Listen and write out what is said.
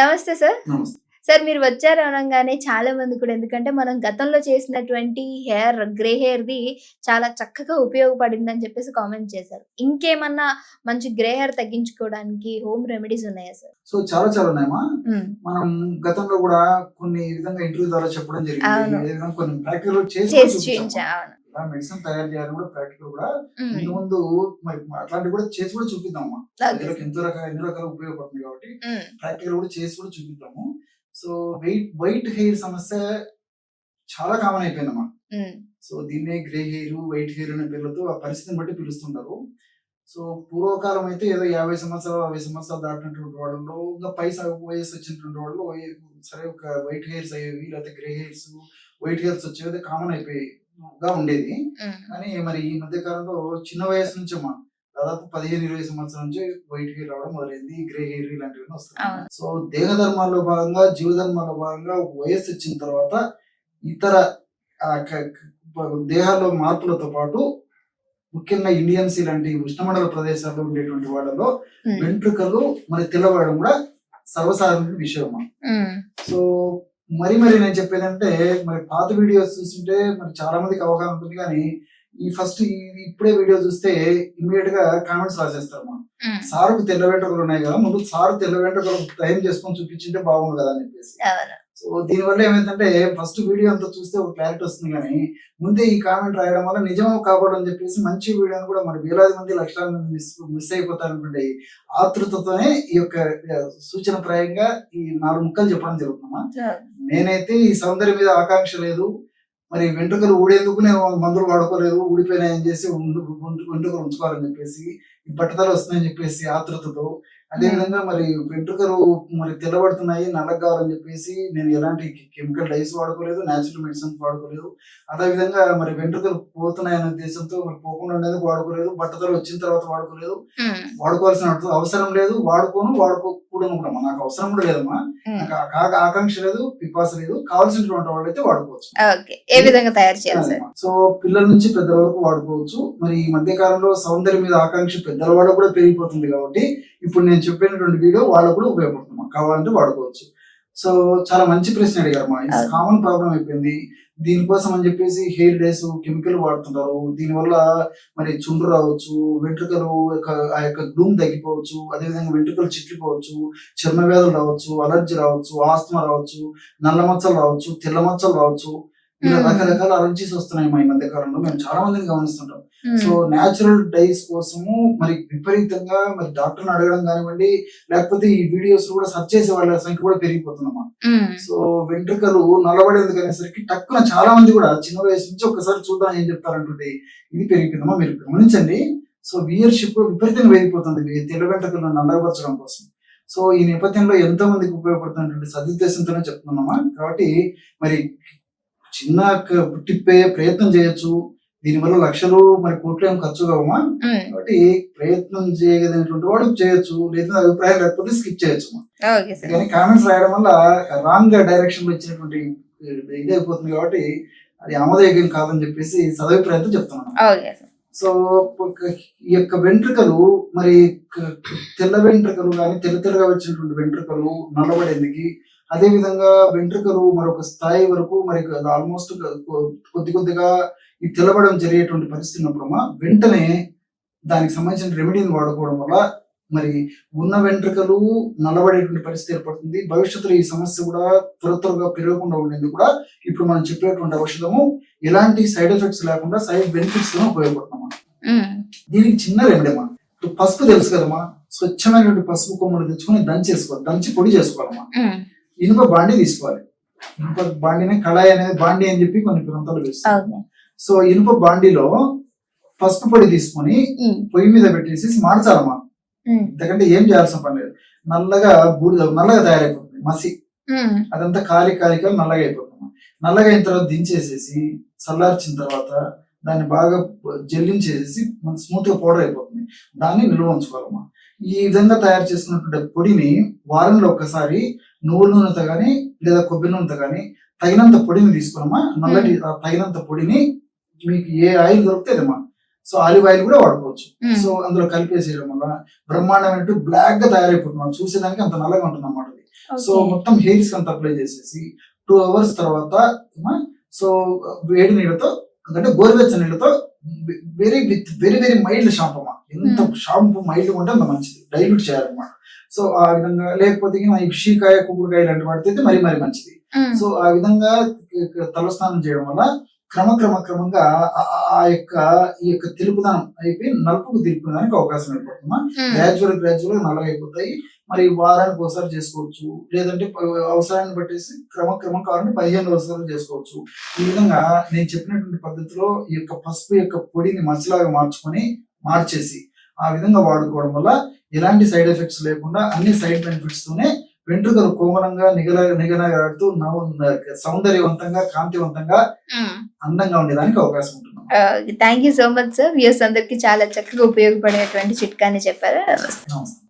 నమస్తే సార్. నమస్తే. సార్ మీరు వచ్చారు అనంగానే చాలా మంది కూడా ఎందుకంటే మనం గతంలో చేసినటువంటి గ్రే హెయిర్‌ది చాలా చక్కగా ఉపయోగపడిందని చెప్పేసి కామెంట్ చేశారు. ఇంకేమన్నా మంచి గ్రే హెయిర్ తగ్గించుకోవడానికి హోమ్ రెమెడీస్ ఉన్నాయా సార్? సో చాలా ఉన్నాయమ్మా. హ్మ్. మనం గతంలో కూడా కొన్ని విధంగా ఇంటర్వ్యూ ద్వారా చెప్పడం జరిగింది. అవును. ఏ విధంగా కొన్ని ప్రాక్టికల్ చేసి చేసి చూపించాము. చూయించా. అవును. ఇలా మెడిసిన్ తయారు చేయాలని కూడా ప్రాక్టికల్ కూడా హ్మ్. ముందు ముందు మరి అట్లాంటివి కూడా చేసి కూడా చూపిద్దామమ్మా. ఓకే. ప్రజలకు ఎన్ని రకాలుగా ఉపయోగపడుతుంది కాబట్టి హ్మ్. ప్రాక్టికల్ కూడా చేసి కూడా చూపిద్దాము. సో వైట్ హెయిర్ సమస్య చాలా కామన్ అయిపోయిందమ్మా. హ్మ్. సో దీన్నే గ్రే హెయిర్, వైట్ హెయిర్ అనే పేర్లతో ఆ పరిస్థితిని బట్టి పిలుస్తుంటారు. సో పూర్వకాలం అయితే ఏదో 50 సంవత్సరాలు 60 సంవత్సరాలు దాటినటువంటి వాళ్ళలో ఇంకా వయసు వచ్చినటువంటి వాళ్ళు సరే ఒక వైట్ హెయిర్స్ అయ్యేవి, లేకపోతే గ్రే హెయిర్స్, వైట్ హెయిర్స్ వచ్చేవి కామన్ అయిపోయిగా ఉండేది. హ్మ్. కానీ మరి ఈ మధ్య కాలంలో చిన్న వయసు నుంచి దాదాపు 15-20 సంవత్సరాల నుంచి వైట్ హెయిర్ రావడం మొదలైంది. గ్రే హెయిర్ ఇలాంటివి వస్తాయి. అవును. సో దేహ ధర్మాల్లో భాగంగా, జీవధర్మాల్లో భాగంగా వయసు వచ్చిన తర్వాత ఇతర దేహాల్లో మార్పులతో పాటు ముఖ్యంగా ఇండియన్స్ ఇలాంటి ఉష్ణమండల ప్రదేశాల్లో ఉండేటువంటి వాళ్ళలో హ్మ్. వెంట్రుకలు మరి తెల్లబడడం కూడా సర్వసాధారణ విషయం. హ్మ్. సో మరి నేను చెప్పేదంటే మరి పాత వీడియోస్ చూస్తుంటే మరి చాలా మందికి అవగాహన ఉంటుంది, కానీ ఇప్పుడే వీడియో చూస్తే ఇమ్మీడియట్ గా కామెంట్స్ రాసేస్తారు. మనం హ్మ్. సారుకు తెల్ల వెంట్రుకలు ఉన్నాయి కదా, ముందు సారు తెల్ల వెంట్రుకలు టైం చేసుకొని చూపించింటే బాగుంది కదా అని చెప్పేసి. అవును. సో దీనివల్ల ఏమైందంటే ఫస్ట్ వీడియో అంతా చూస్తే ఒక క్లారిటీ వస్తుంది, కానీ ముందే ఈ కామెంట్ రాయడం వల్ల నిజం కాబట్టి అని చెప్పేసి మంచి వీడియోని కూడా మరి వేలాది మంది లక్షలాది మంది మిస్ అయిపోతారనుకుంటే ఆతృతతోనే ఈ యొక్క సూచన ప్రాయంగా ఈ 4 ముక్కలు చెప్పడం జరుగుతుందమ్మా. నేనైతే ఈ సౌందర్యం మీద ఆకాంక్ష లేదు, మరి వెంట్రుకలు ఊడేందుకు నేను మందులు వాడుకోలేదు, ఊడిపోయినాయని చేసి వెంట్రుకలు ఉంచుకోవాలని చెప్పేసి, ఈ బట్టతలు వస్తున్నాయని చెప్పేసి ఆతృతతో, అదేవిధంగా మరి వెంట్రుకలు మరి తెల్లబడుతున్నాయి, నల్లగా కావాలని చెప్పేసి నేను ఎలాంటి కెమికల్ డైస్ వాడుకోలేదు, న్యాచురల్ మెడిసిన్స్ వాడుకోలేదు. అదేవిధంగా మరి వెంట్రుకలు పోతున్నాయనే ఉద్దేశంతో మరి పోకుండా ఉండేందుకు వాడుకోలేదు, బట్టతలు వచ్చిన తర్వాత వాడుకోలేదు, వాడుకోవాల్సిన అవసరం లేదు, వాడుకోకూడదు కూడా. నాకు అవసరం కూడా లేదమ్మా, నాకు ఆకాంక్ష లేదు, పిపాస లేదు, కావాల్సినటువంటి వాళ్ళు అయితే వాడుకోవచ్చు. ఏ విధంగా తయారు చేయాలి? సో పిల్లల నుంచి పెద్దల వరకు వాడుకోవచ్చు. మరి ఈ మధ్య కాలంలో సౌందర్యం మీద ఆకాంక్ష పెద్దల వాళ్ళకు కూడా పెరిగిపోతుంది కాబట్టి ఇప్పుడు నేను చెప్పినటువంటి వీడియో వాళ్ళకు కూడా ఉపయోగపడుతుంది, కావాలంటే వాడుకోవచ్చు. సో చాలా మంచి ప్రశ్న అడిగారు. ఇది కామన్ ప్రాబ్లం అయిపోయింది. దీనికోసం అని చెప్పేసి హెయిర్ డేస్ కెమికల్ వాడుతుంటారు. దీనివల్ల మరి చుండ్రు రావచ్చు, వెంట్రుకలు ఆ యొక్క గ్లూమ్ తగ్గిపోవచ్చు, అదేవిధంగా వెంట్రుకలు చిట్లిపోవచ్చు, చర్మ వ్యాధులు రావచ్చు, అలర్జీ రావచ్చు, ఆస్తమా రావచ్చు, నల్ల మచ్చలు రావచ్చు, తెల్ల మచ్చలు రావచ్చు, ఇలా రకరకాల అలర్జీస్ వస్తున్నాయి ఈ మధ్య కాలంలో. మేము చాలా మందిని గమనిస్తుంటాం. సో న్యాచురల్ డైస్ కోసము మరి విపరీతంగా మరి డాక్టర్ని అడగడం కానివ్వండి, లేకపోతే ఈ వీడియోస్ కూడా సెర్చ్ చేసే వాళ్ళ సంఖ్య కూడా పెరిగిపోతుందమ్మా. సో వెంట్రుకలు నల్లబడేందుకు అనేసరికి టక్కున చాలా మంది కూడా చిన్న వయసు నుంచి ఒక్కసారి చూద్దాం ఏం చెప్తారంటుంటే ఇది పెరిగిపోయిందమ్మా. మీరు గమనించండి. సో వ్యూయర్షిప్ విపరీతంగా పెరిగిపోతుంది తెల్ల వెంట్రుకలను నల్లబరచడం కోసం. సో ఈ నేపథ్యంలో ఎంతో మందికి ఉపయోగపడుతున్నటువంటి సదుద్దేశంతోనే చెప్తున్నామా. కాబట్టి మరి చిన్న టిప్పే ప్రయత్నం చేయొచ్చు. దీనివల్ల లక్షలు మరి కోట్లు ఏం ఖర్చు కావమ్మా. కాబట్టి ప్రయత్నం చేయగలిగినటువంటి వాడు చేయొచ్చు, లేదా అభిప్రాయం లేకపోతే స్కిప్ చేయొచ్చు. కానీ కామెంట్స్ రాయడం వల్ల రాంగ్ డైరెక్షన్ లో ఇచ్చినటువంటి ఇది అయిపోతుంది కాబట్టి అది ఆమోదయోగ్యం కాదని చెప్పేసి సదభిప్రాయంతో చెప్తున్నాను. సో ఈ యొక్క వెంట్రుకలు మరి తెల్ల వెంట్రుకలు కానీ తెల్లగా వచ్చినటువంటి వెంట్రుకలు నల్లబడేందుకు, అదే విధంగా వెంట్రుకలు మరొక స్థాయి వరకు మరి ఆల్మోస్ట్ కొద్దిగా ఈ తెల్లబడడం జరిగేటువంటి పరిస్థితి ఉన్నప్పుడు వెంటనే దానికి సంబంధించిన రెమెడీని వాడుకోవడం వల్ల మరి ఉన్న వెంట్రుకలు నల్లబడేటువంటి పరిస్థితి ఏర్పడుతుంది. భవిష్యత్తులో ఈ సమస్య కూడా త్వరగా పెరగకుండా ఉండేందుకు కూడా ఇప్పుడు మనం చెప్పేటువంటి ఔషధము ఎలాంటి సైడ్ ఎఫెక్ట్స్ లేకుండా సైడ్ బెనిఫిట్స్ తో ఉపయోగపడుతున్నామా. దీనికి చిన్న రెమెడీ అమ్మా. పసుపు తెలుసు కదమ్మా, స్వచ్ఛమైనటువంటి పసుపు కొమ్మలు తెచ్చుకొని దంచి పొడి చేసుకోవాలమ్మా. ఇనుప బాండి తీసుకోవాలి. ఇనుప బాండినే కళాయి అనేది బాండి అని చెప్పి కొన్ని ప్రాంతాలు వేస్తారు. సో ఇనుప బాండిలో పసుపు పొడి తీసుకొని పొయ్యి మీద పెట్టేసి మార్చాలమ్మా. ఎందుకంటే ఏం చేయాల్సిన పని లేదు. నల్లగా తయారైపోతుంది మసి, అదంతా కాలిగా నల్లగా అయిపోతుంది. నల్లగా అయిన తర్వాత దించేసేసి చల్లార్చిన తర్వాత దాన్ని బాగా జల్లించేసి స్మూత్ గా పౌడర్ అయిపోతుంది. దాన్ని నిల్వ ఉంచుకోవాలమ్మా. ఈ విధంగా తయారు చేసుకున్నటువంటి పొడిని వారంలో ఒకసారి నువ్వుల నూనెతో గానీ లేదా కొబ్బరి నూనెతో గానీ తగినంత పొడిని తీసుకున్నామా. నల్లటి తగినంత పొడిని మీకు ఏ ఆయిల్ దొరుకుతుందమ్మా. సో ఆలివ్ ఆయిల్ కూడా వాడుకోవచ్చు. సో అందులో కలిపేసేయడం వల్ల బ్రహ్మాండమైనట్టు బ్లాక్ గా తయారైపోతుంది. చూసేదానికి అంత నల్లగా ఉంటుంది అన్నమాట. సో మొత్తం హెయిర్స్ అంతా అప్లై చేసేసి 2 hours తర్వాత సో వేడి నీళ్ళతో అంటే గోరువెచ్చని నీళ్ళతో వెరీ వెరీ మైల్డ్ షాంపూ అమ్మా. ఎంత షాంపూ మైల్డ్ ఉంటే అంత మంచిది, డైల్యూట్ చేయాలన్నమాట. సో ఆ విధంగా లేకపోతే ఈ షీకాయ కుక్కుడుకాయ ఇలాంటి వాటితో మరీ మరీ మంచిది. సో ఆ విధంగా తలస్నానం చేయడం వల్ల క్రమంగా ఈ యొక్క తెలుపుదనం అయిపోయి నలుపుకు తిరుపుదానికి అవకాశం ఏర్పడుతుందా. గ్రాడ్యువల్ నల్లగా అయిపోతాయి. మరి వారానికి ఒకసారి చేసుకోవచ్చు, లేదంటే అవసరాన్ని బట్టేసి క్రమం కావాలంటే 15 రోజులు చేసుకోవచ్చు. ఈ విధంగా నేను చెప్పినటువంటి పద్ధతిలో ఈ యొక్క పసుపు యొక్క పొడిని మచ్చలాగా మార్చేసి ఆ విధంగా వాడుకోవడం వల్ల ఎలాంటి సైడ్ ఎఫెక్ట్స్ లేకుండా అన్ని సైడ్ బెనిఫిట్స్ తోనే వెంట్రుకలు కోమలంగా నిగనగాడుతూ సౌందర్యవంతంగా కాంతివంతంగా అందంగా ఉండేదానికి అవకాశం ఉంటుంది. Thank you so much sir. Views అందరికి చాలా చక్కగా ఉపయోగపడేటువంటి చిట్కాని చెప్పారు. నమస్తే.